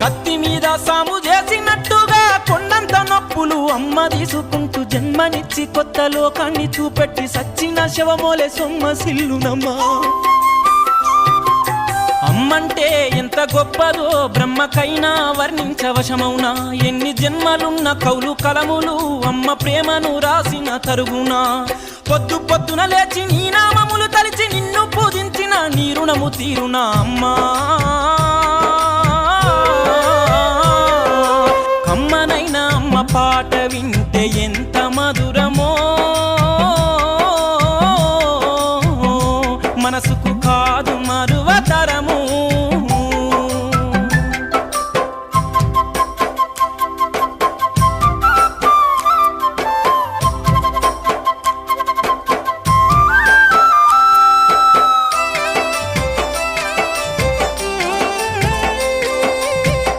కత్తి మీద సాము చేసినట్టుగా కొండంత నొప్పులు అమ్మ తీసుకుంటూ జన్మనిచ్చి కొత్త లోకాన్ని చూపెట్టి సచ్చిన శవమోలే సొమ్మసిల్లునమ్మా అమ్మంటే ఎంత గొప్పదో బ్రహ్మకైనా వర్ణించవశమౌనా ఎన్ని జన్మలున్న కౌలు కలములు అమ్మ ప్రేమను రాసిన తరుగునా పొద్దు పొద్దున లేచి నీ నామములు తలిచి నిన్ను పూజించిన నీ రుణము తీరునా అమ్మా కమ్మనైనా అమ్మ పాట వింటే ఎంత